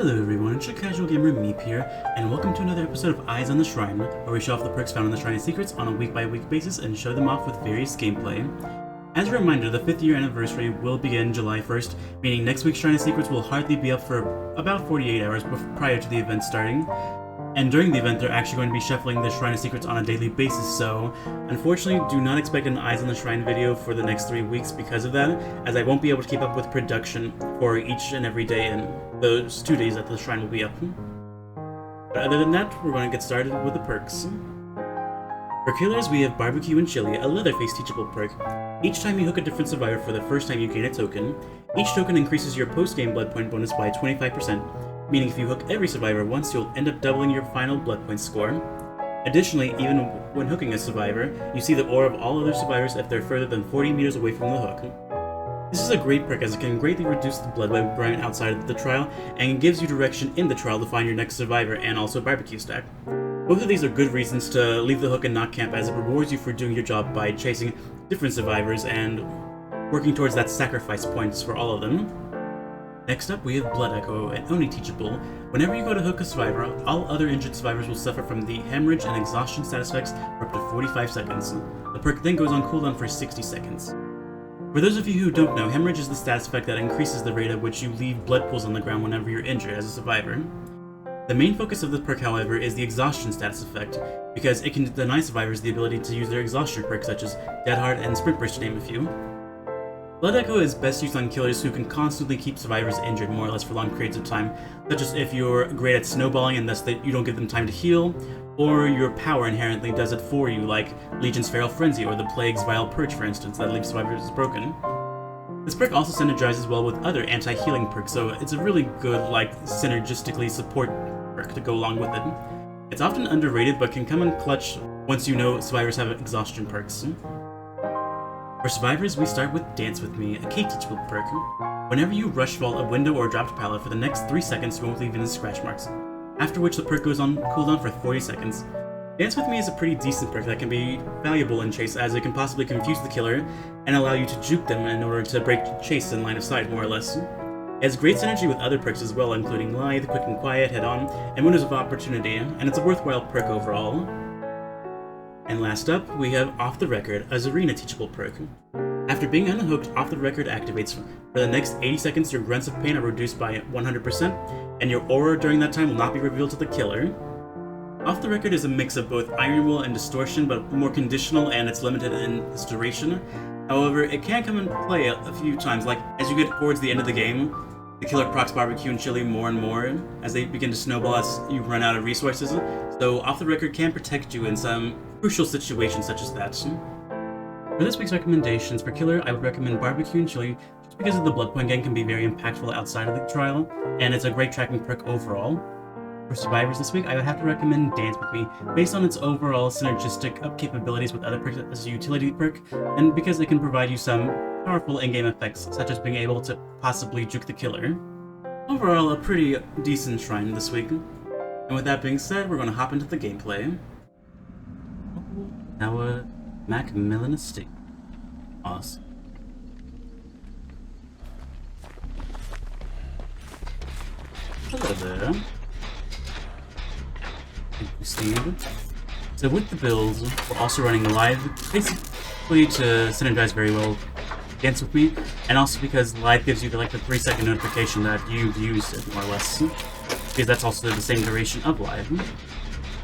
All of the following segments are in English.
Hello everyone, it's your casual gamer Meep here, and welcome to another episode of Eyes on the Shrine, where we show off the perks found in the Shrine of Secrets on a week-by-week basis and show them off with various gameplay. As a reminder, the 5th year anniversary will begin July 1st, meaning next week's Shrine of Secrets will hardly be up for about 48 hours prior to the event starting. And during the event, they're actually going to be shuffling the Shrine of Secrets on a daily basis, so unfortunately do not expect an Eyes on the Shrine video for the next 3 weeks because of that, as I won't be able to keep up with production for each and every day in those 2 days that the Shrine will be up. But other than that, we're going to get started with the perks. For killers, we have Barbecue and Chili, a Leatherface teachable perk. Each time you hook a different survivor for the first time you gain a token, each token increases your post-game blood point bonus by 25%. Meaning if you hook every survivor once, you'll end up doubling your final blood point score. Additionally, even when hooking a survivor, you see the aura of all other survivors if they're further than 40 meters away from the hook. This is a great perk as it can greatly reduce the blood burn outside of the trial, and gives you direction in the trial to find your next survivor and also barbecue stack. Both of these are good reasons to leave the hook and not camp, as it rewards you for doing your job by chasing different survivors and working towards that sacrifice points for all of them. Next up, we have Blood Echo, an Oni teachable. Whenever you go to hook a survivor, all other injured survivors will suffer from the hemorrhage and exhaustion status effects for up to 45 seconds. The perk then goes on cooldown for 60 seconds. For those of you who don't know, hemorrhage is the status effect that increases the rate at which you leave blood pools on the ground whenever you're injured as a survivor. The main focus of this perk, however, is the exhaustion status effect, because it can deny survivors the ability to use their exhaustion perks such as Dead Hard and Sprint Burst to name a few. Blood Echo is best used on killers who can constantly keep survivors injured more or less for long periods of time, such as if you're great at snowballing and thus that you don't give them time to heal, or your power inherently does it for you, like Legion's Feral Frenzy or the Plague's Vile Purge, for instance, that leaves survivors broken. This perk also synergizes well with other anti-healing perks, so it's a really good, synergistically support perk to go along with it. It's often underrated, but can come in clutch once you know survivors have exhaustion perks. For survivors, we start with Dance With Me, a K-teachable perk. Whenever you rush vault a window or dropped pallet for the next 3 seconds, you won't leave any scratch marks, after which the perk goes on cooldown for 40 seconds. Dance With Me is a pretty decent perk that can be valuable in chase, as it can possibly confuse the killer and allow you to juke them in order to break chase in line of sight, more or less. It has great synergy with other perks as well, including Lithe, Quick and Quiet, Head On, and Windows of Opportunity, and it's a worthwhile perk overall. And last up, we have Off the Record, a Zarina teachable perk. After being unhooked, Off the Record activates. For the next 80 seconds, your grunts of pain are reduced by 100%, and your aura during that time will not be revealed to the killer. Off the Record is a mix of both Iron Will and Distortion, but more conditional, and it's limited in its duration. However, it can come into play a few times, like as you get towards the end of the game, the killer procs Barbecue and Chili more and more as they begin to snowball as you run out of resources, so Off the Record can protect you in some crucial situations such as that. For this week's recommendations, for killer, I would recommend Barbecue and Chili just because of the blood point gain can be very impactful outside of the trial, and it's a great tracking perk overall. For survivors this week, I would have to recommend Dance With Me, based on its overall synergistic up capabilities with other perks as a utility perk, and because it can provide you some powerful in-game effects, such as being able to possibly juke the killer. Overall, a pretty decent shrine this week. And with that being said, we're going to hop into the gameplay. Now, Macmillan Estate. Awesome. Hello there. Thank you, Steve. So with the builds, we're also running live, basically to synergize very well Dance With Me, and also because live gives you the 3-second notification that you've used it, more or less, because that's also the same duration of live.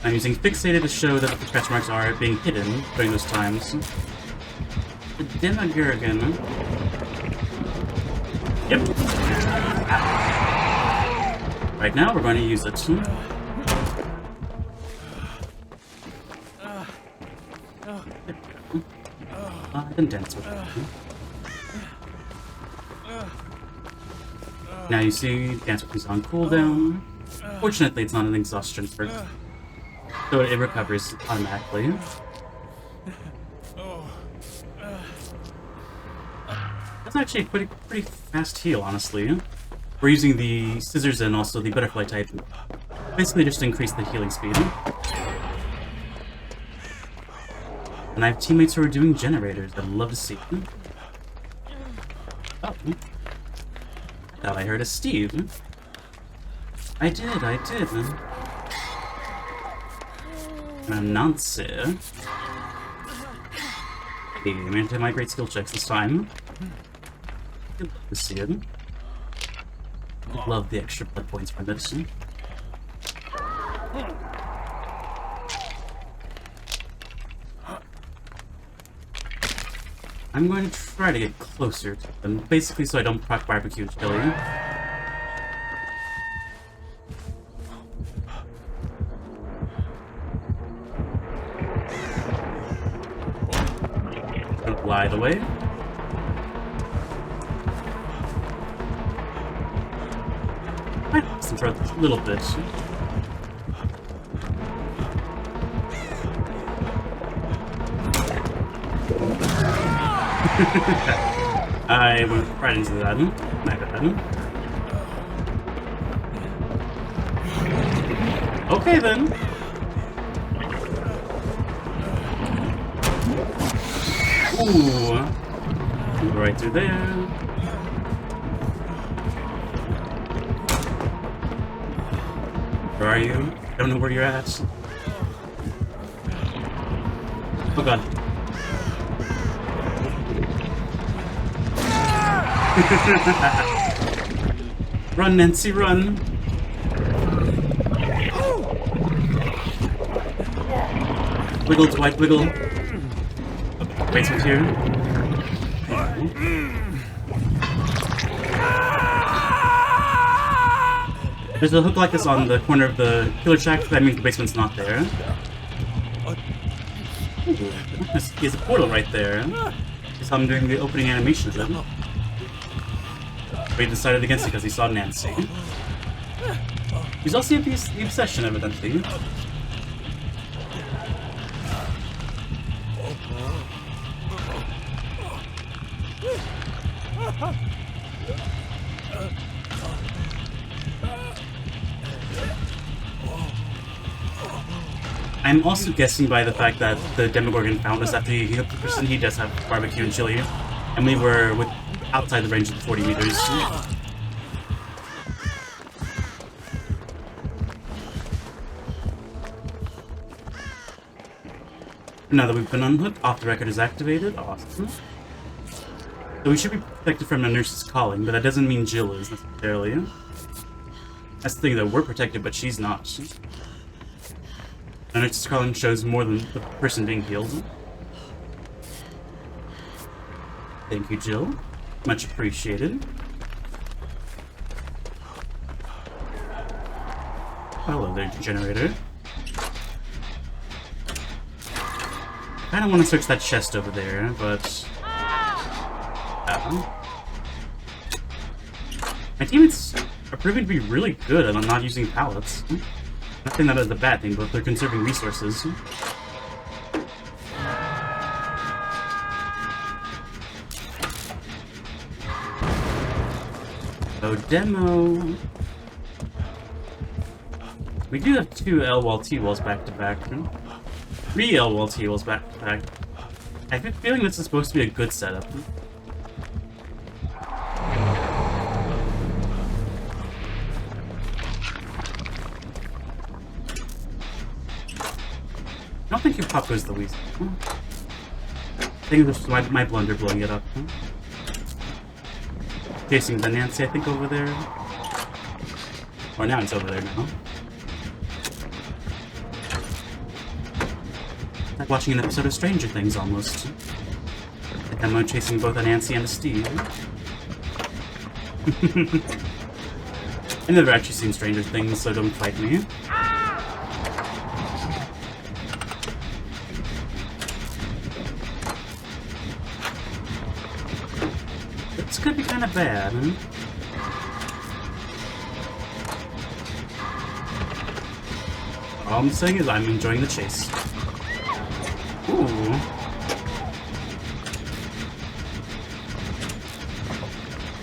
I'm using Fixated to show that the scratch marks are being hidden during those times. The Demogorgon. Yep. Right now, we're going to use it. Then Dance With Me. Now you see, Dance With Me's on cooldown. Fortunately, it's not an exhaustion perk, so it recovers automatically. That's actually a pretty fast heal, honestly. We're using the scissors and also the butterfly type, basically just to increase the healing speed. And I have teammates who are doing generators that I'd love to see. Oh. I thought I heard a Steve. I did. Announce it. Okay, I'm gonna do my great skill checks this time. Good luck to see it. Love the extra blood points for medicine. I'm going to try to get closer to them, basically so I don't proc barbecue chili. Gonna glide away. Might have some for a little bit. I went right into that. My bad. Okay then. Ooh. Right through there. Where are you? I don't know where you're at. Oh god. Run, Nancy, run! Wiggle, Dwight, wiggle. Okay, wait from here. There's a hook like this on the corner of the killer shack, that means the basement's not there. Ooh, there's a portal right there. That's how I'm doing the opening animation of it. But he decided against it because he saw Nancy. He's also the obsession, evidently. I'm also guessing by the fact that the Demogorgon found us after he hooked the person, he does have barbecue and chili, and we were outside the range of the 40 meters. Now that we've been unhooked, off the record is activated. Awesome. So we should be protected from the nurse's calling, but that doesn't mean Jill is necessarily. That's the thing, though, we're protected, but she's not. The nurse's calling shows more than the person being healed. Thank you, Jill. Much appreciated. Hello there, generator. I don't want to search that chest over there, but... my teammates are proving to be really good at not using pallets. Not saying that is a bad thing, but they're conserving resources. So, demo... we do have 2 L-wall T-walls back-to-back. 3 L-wall T-walls back-to-back. I have a feeling this is supposed to be a good setup. I don't think your pop goes the least. I think this is my blunder blowing it up. Chasing the Nancy, I think, over there. Or now it's over there now. Like watching an episode of Stranger Things, almost. Like I'm chasing both a Nancy and a Steve. I've never actually seen Stranger Things, so don't fight me. This could be kind of bad, huh? All I'm saying is I'm enjoying the chase. Ooh.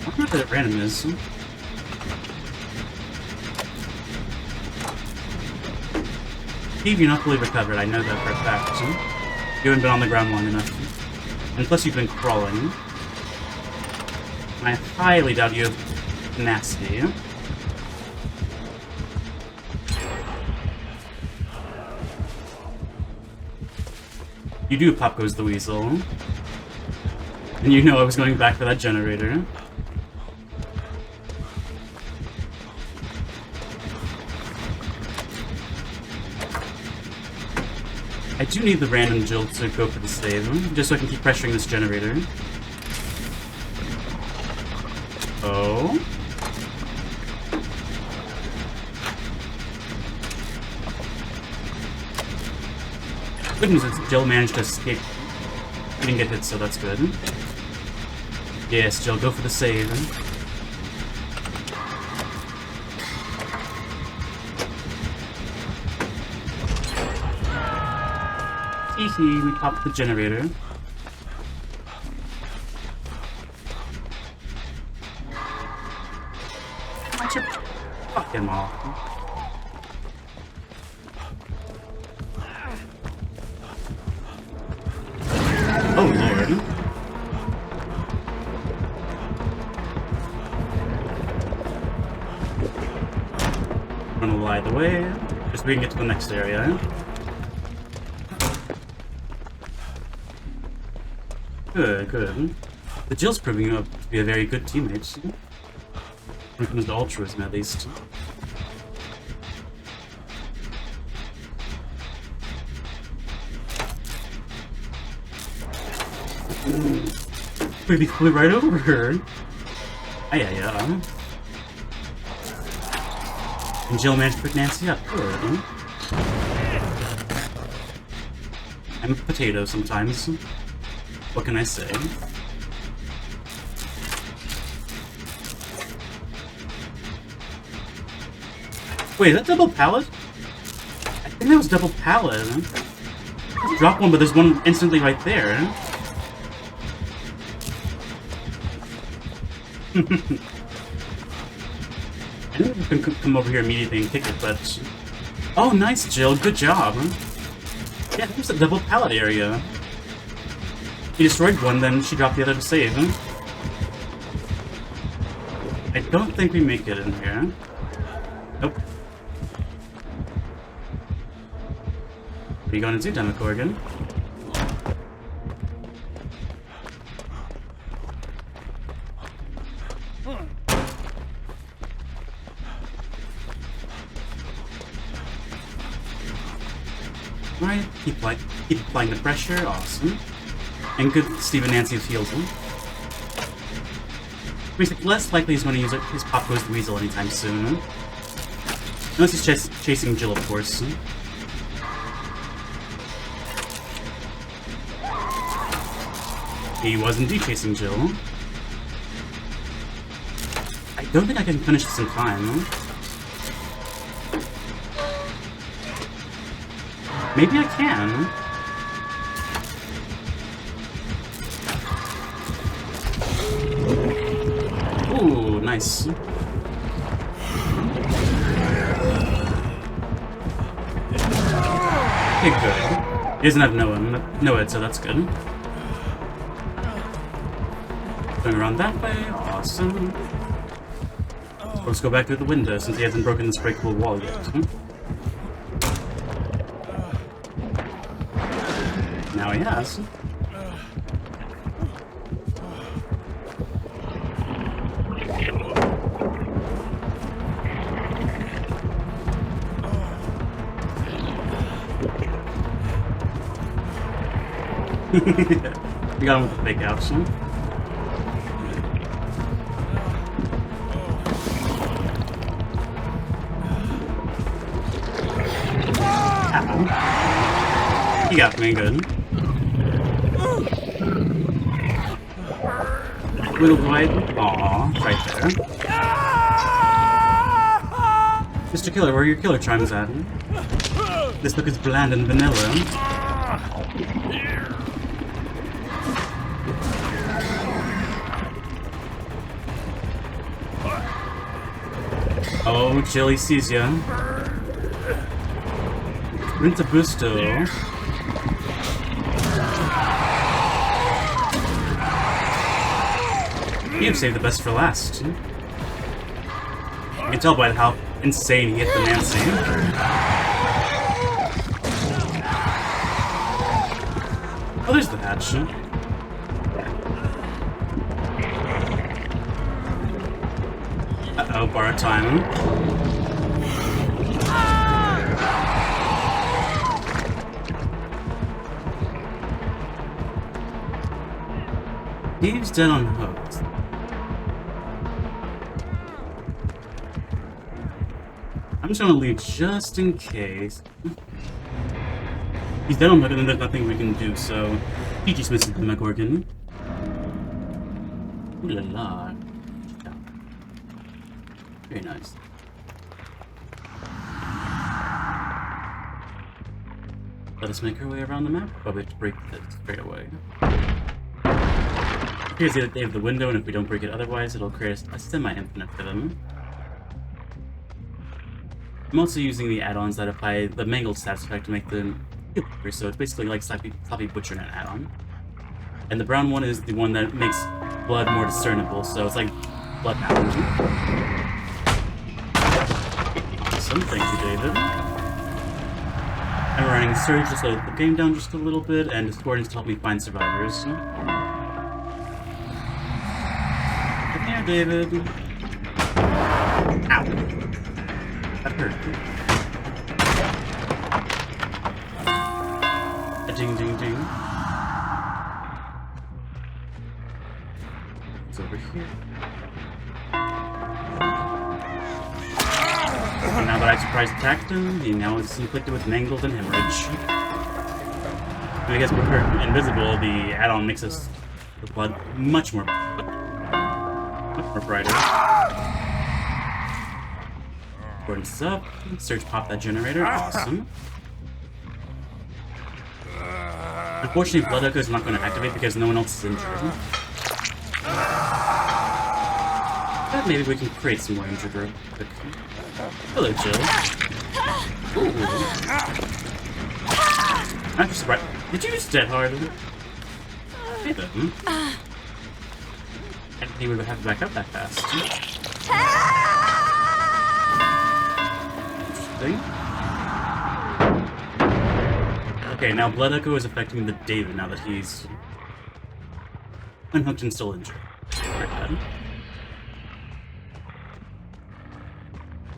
I wonder what that random is. Steve, you're not fully recovered, I know that for a fact. You haven't been on the ground long enough. And plus you've been crawling. I highly doubt you have tenacity. You do pop goes the weasel. And you know I was going back for that generator. I do need the random Jill to go for the save, just so I can keep pressuring this generator. Oh. Good news is Jill managed to escape. He didn't get hit, so that's good. Yes, Jill, go for the save. Hehe, we popped the generator. Why'd you fuck him off? Oh lord. I'm gonna light the way, just so we can get to the next area. Good, good. The Jill's proving up to be a very good teammate. When it comes to altruism, at least. Wait, he flew right over her. Yeah. And Jill managed to pick Nancy up. Good. I'm a potato sometimes. What can I say? Wait, is that double pallet? I think that was double pallet. Drop one, but there's one instantly right there. I didn't even come over here immediately and kick it, but... Oh, nice, Jill. Good job. Yeah, there's a double pallet area. He destroyed one, then she dropped the other to save. I don't think we make it in here. Nope. What are you going to do, Demogorgon? Alright, keep applying the pressure, awesome. And good, Steve and Nancy have healed him. Basically, less likely he's going to use his Pop Goes the Weasel anytime soon. Unless he's chasing Jill, of course. He was indeed chasing Jill. I don't think I can finish this in time. Maybe I can. Ooh, nice. Okay, good. He doesn't have Noed, so that's good. Going around that way, awesome. Let's go back through the window since he hasn't broken this breakable wall yet. Now he has. We got him with the fake outs. Ow. He got me good. Little Dwight. Aww, right there. Mr. Killer, where are your killer chimes at? This look is bland and vanilla. Oh, Jilly sees ya. Rintabusto. You've saved the best for last. You can tell by how insane he hit the Nancy. Oh, there's the hatch. Uh-oh, borrowed time. He's dead on hooks. I'm just gonna leave just in case. He's dead on hook and then there's nothing we can do, so he just misses the Demogorgon. Ooh la la. Very nice. Let us make our way around the map, but we have to break this straight away. Here's that they have the window, and if we don't break it otherwise, it'll create a semi-infinite for them. I'm also using the add-ons that apply the mangled stats effect to make them quicker, so it's basically like Sloppy Butcher Net add-on. And the brown one is the one that makes blood more discernible, so it's like blood allergy. Awesome, thank you, David. I'm running Surge to slow the game down just a little bit, and Discordance to help me find survivors. Come here, David. Ow! That hurt. A ding ding ding. It's over here. And now that I surprise attacked him, he now is inflicted with mangled and hemorrhage. And I guess with her invisible, the add-on makes us the blood much more brighter. Gordon's up. Surge pop that generator. Awesome. Unfortunately, Blood Echo is not going to activate because no one else is injured. But maybe we can create some more injured real quick. Hello, Jill. Ooh. I'm just surprised. Did you use Dead Hard? Hey, then. I didn't think we would have to back up that fast. Interesting. Okay, now Blood Echo is affecting the David now that he's unhooked and still injured. Very bad.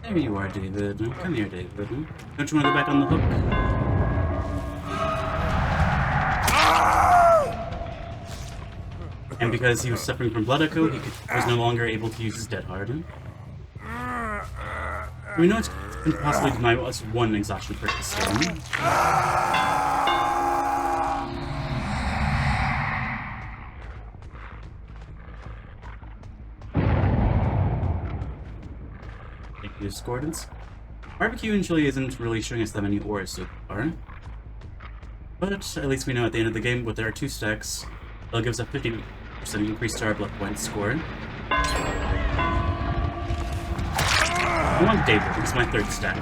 There you are, David. Come here, David. Don't you want to go back on the hook? And because he was suffering from Blood Echo, he was no longer able to use his Dead Hard. We know it can possibly deny us one exhaustion perk this game. Thank you, Discordance. Barbecue and Chili isn't really showing us that many auras so far. But at least we know at the end of the game, with our 2 stacks, it'll give us a 50% increase to our blood point score. I want David, it's my 3rd stack.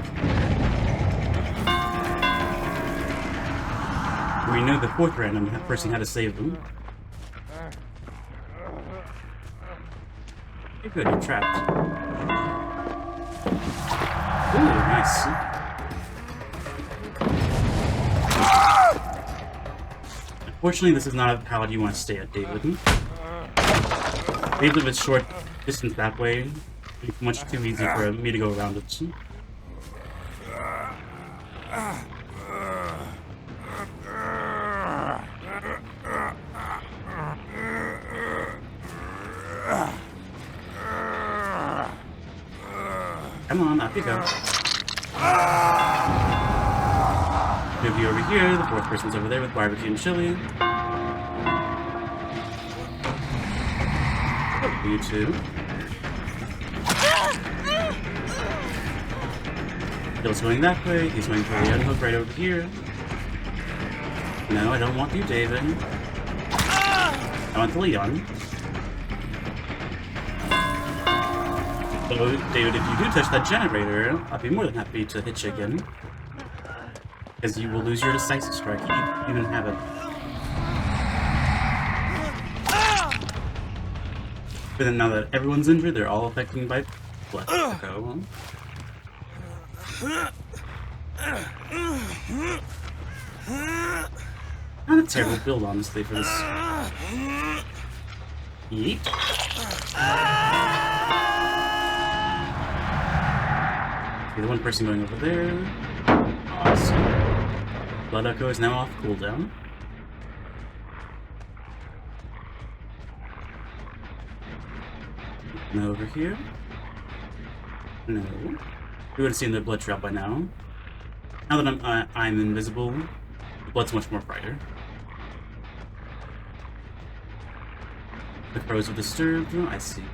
We know the 4th random person had to save them. You're good, you're trapped. Ooh, nice. Unfortunately, this is not a pallet you want to stay at, David. Even if it's short distance that way, it's much too easy for me to go around it. Come on, up you go. Move you over here, the 4th person's over there with Barbecue and Chili. Oh, you two. Bill's going that way, he's going for the unhook right over here. No, I don't want you, David. I want the Leon. So, David, if you do touch that generator, I'll be more than happy to hit you again. Because you will lose your decisive strike if you even have it. But then now that everyone's injured, they're all affected by Blood Echo. Not a terrible build, honestly, for this. Yeet. Okay, the one person going over there. Awesome. Blood Echo is now off cooldown. No over here. No. We would have seen the blood drop by now. Now that I'm invisible, the blood's much more brighter. The crows are disturbed. Oh, I see.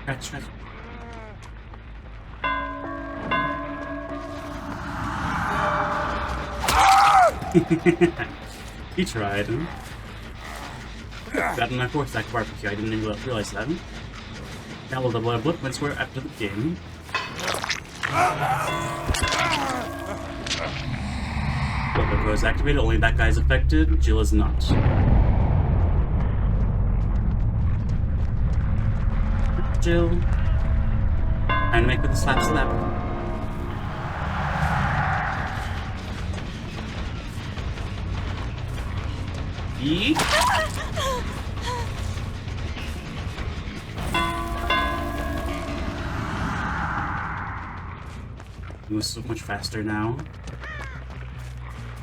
Scratch. He tried. Got in my 4th stack barbecue. I didn't even realize that. Now we'll double our blood points square after the game. Blood is activated. Only that guy's affected. Jill is not. Jill. Time to make with the slap. Yeet. Moves so much faster now.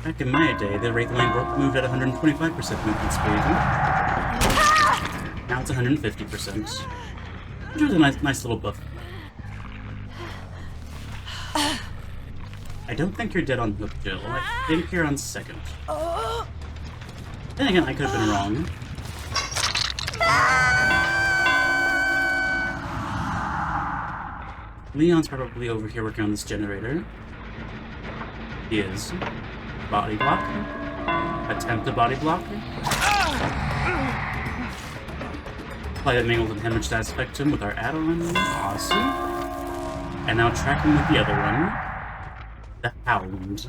Back in my day, the Wraithlane moved at 125% movement speed. Now it's 150%. Which was a nice little buff. I don't think you're dead on hook, Jill. I think you're on second. Then again, I could have been wrong. Leon's probably over here working on this generator. He is. Body block. Attempt to body block. Apply that mangled and hemorrhage status effect to him with our add-on. Awesome. And now track him with the other one. The Hound.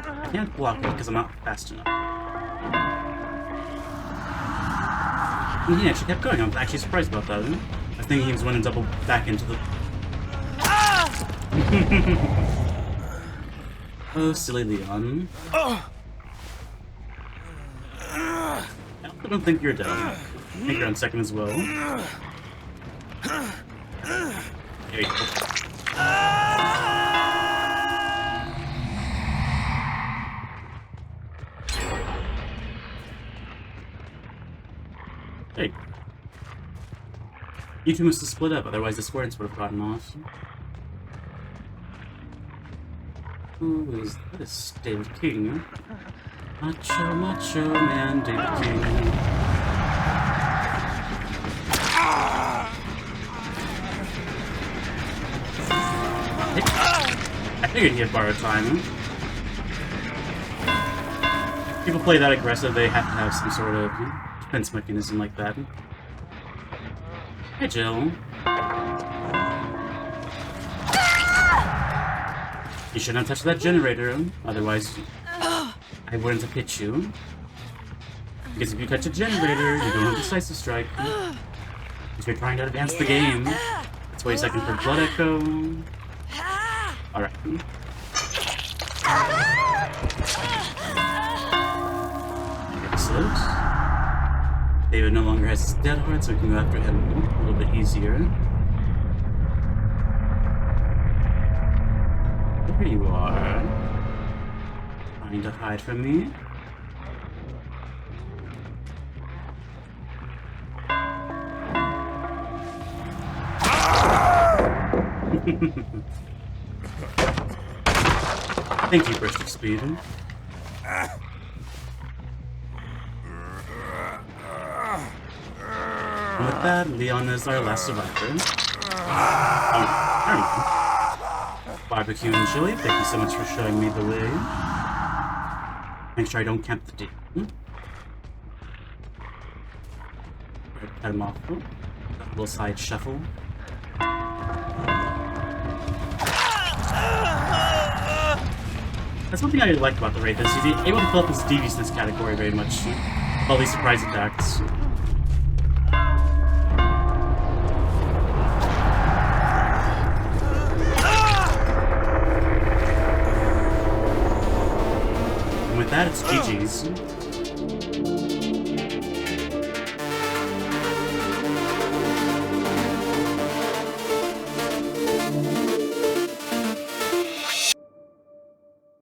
I can't block it because I'm not fast enough. And he actually kept going. I'm actually surprised about that. I think he was going to double back into the... Oh, silly Leon. I also don't think you're dead. I think you're on second as well. There you go. Hey. You two must have split up, otherwise the squares would have gotten off. Who is this? David King. Macho man, David King. I figured he had borrowed time. People play that aggressive, they have to have some sort of defense mechanism like that. Hey, Jill. You shouldn't have touched that generator, otherwise I wouldn't have hit you. Because if you touch a generator, you don't have Decisive Strike. If you're trying to advance the game, that's why you're second for Blood Echo. Alright. Excellent. David no longer has his dead heart, so we can go after him a little bit easier. There you are. Trying to hide from me. Thank you, Burst of Speed. And with that, Leon is our last survivor. Oh, there we go. Barbecue and chili, thank you so much for showing me the way. Make sure I don't camp the demon. Cut him off. Oh, a little side shuffle. That's one thing I like about the raid. Is he's able to fill up his deviousness category very much. All these surprise attacks. that, it's GG's.